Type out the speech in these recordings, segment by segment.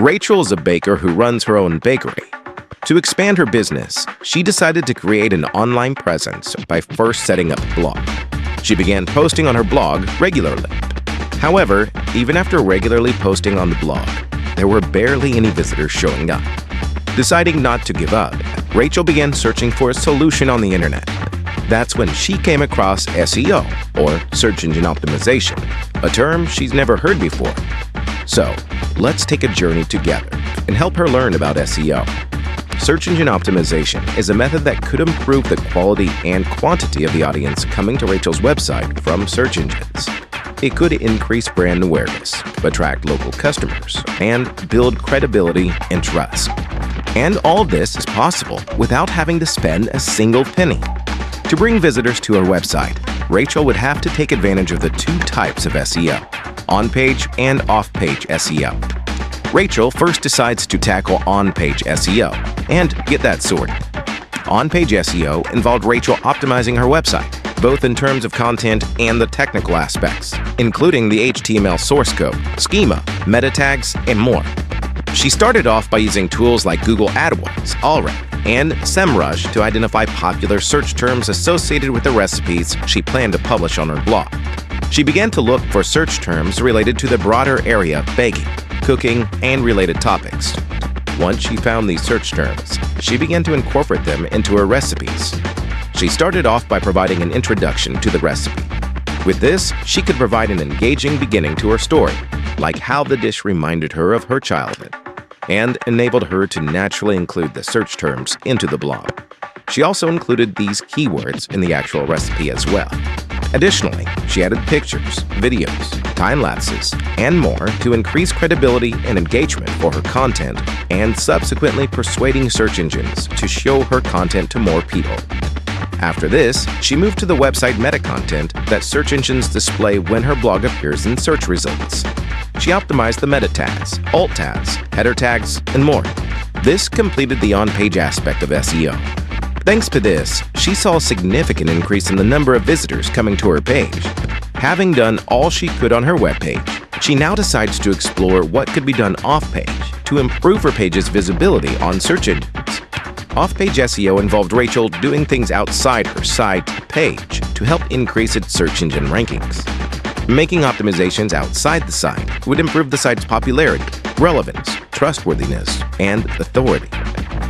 Rachel is a baker who runs her own bakery. To expand her business, she decided to create an online presence by first setting up a blog. She began posting on her blog regularly. However, even after regularly posting on the blog, there were barely any visitors showing up. Deciding not to give up, Rachel began searching for a solution on the internet. That's when she came across SEO, or search engine optimization, a term she's never heard before. So, let's take a journey together and help her learn about SEO. Search engine optimization is a method that could improve the quality and quantity of the audience coming to Rachel's website from search engines. It could increase brand awareness, attract local customers, and build credibility and trust. And all this is possible without having to spend a single penny. To bring visitors to her website, Rachel would have to take advantage of the two types of SEO, on-page and off-page SEO. Rachel first decides to tackle on-page SEO and get that sorted. On-page SEO involved Rachel optimizing her website, both in terms of content and the technical aspects, including the HTML source code, schema, meta tags, and more. She started off by using tools like Google AdWords, Allred, and SEMrush to identify popular search terms associated with the recipes she planned to publish on her blog. She began to look for search terms related to the broader area of baking, cooking, and related topics. Once she found these search terms, she began to incorporate them into her recipes. She started off by providing an introduction to the recipe. With this, she could provide an engaging beginning to her story, like how the dish reminded her of her childhood, and enabled her to naturally include the search terms into the blog. She also included these keywords in the actual recipe as well. Additionally, she added pictures, videos, time-lapses, and more to increase credibility and engagement for her content, and subsequently persuading search engines to show her content to more people. After this, she moved to the website meta content that search engines display when her blog appears in search results. She optimized the meta tags, alt tags, header tags, and more. This completed the on-page aspect of SEO. Thanks to this, she saw a significant increase in the number of visitors coming to her page. Having done all she could on her webpage, she now decides to explore what could be done off-page to improve her page's visibility on search engines. Off-page SEO involved Rachel doing things outside her site page to help increase its search engine rankings. Making optimizations outside the site would improve the site's popularity, relevance, trustworthiness, and authority.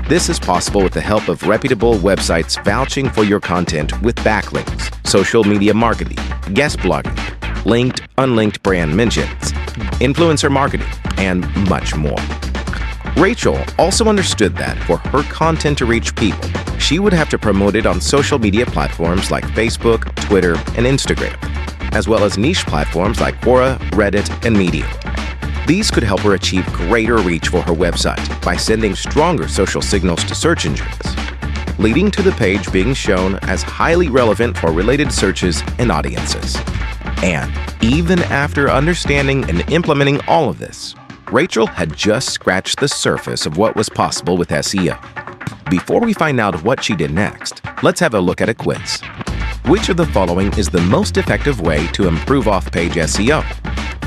This is possible with the help of reputable websites vouching for your content with backlinks, social media marketing, guest blogging, linked, unlinked brand mentions, influencer marketing, and much more. Rachel also understood that for her content to reach people, she would have to promote it on social media platforms like Facebook, Twitter, and Instagram, as well as niche platforms like Quora, Reddit, and Medium. These could help her achieve greater reach for her website by sending stronger social signals to search engines, leading to the page being shown as highly relevant for related searches and audiences. And even after understanding and implementing all of this, Rachel had just scratched the surface of what was possible with SEO. Before we find out what she did next, let's have a look at a quiz. Which of the following is the most effective way to improve off-page SEO?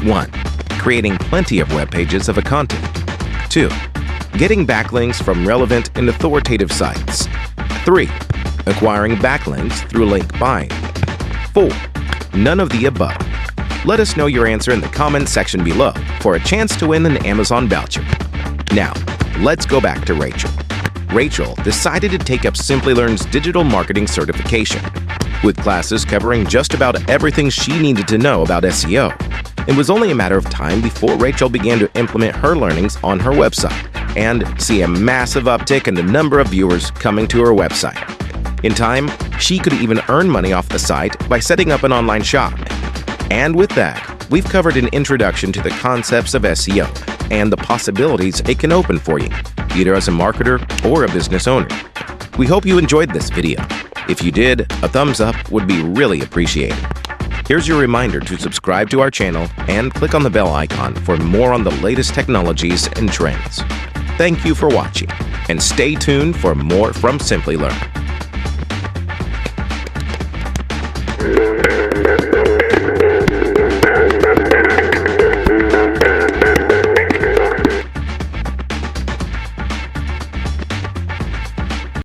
1. Creating plenty of web pages of a content. 2. Getting backlinks from relevant and authoritative sites. 3. Acquiring backlinks through link buying. 4. None of the above. Let us know your answer in the comment section below for a chance to win an Amazon voucher. Now, let's go back to Rachel. Rachel decided to take up Simplilearn's digital marketing certification. With classes covering just about everything she needed to know about SEO, it was only a matter of time before Rachel began to implement her learnings on her website and see a massive uptick in the number of viewers coming to her website. In time, she could even earn money off the site by setting up an online shop. And with that, we've covered an introduction to the concepts of SEO and the possibilities it can open for you, either as a marketer or a business owner. We hope you enjoyed this video. If you did, a thumbs up would be really appreciated. Here's your reminder to subscribe to our channel and click on the bell icon for more on the latest technologies and trends. Thank you for watching, and stay tuned for more from Simplilearn.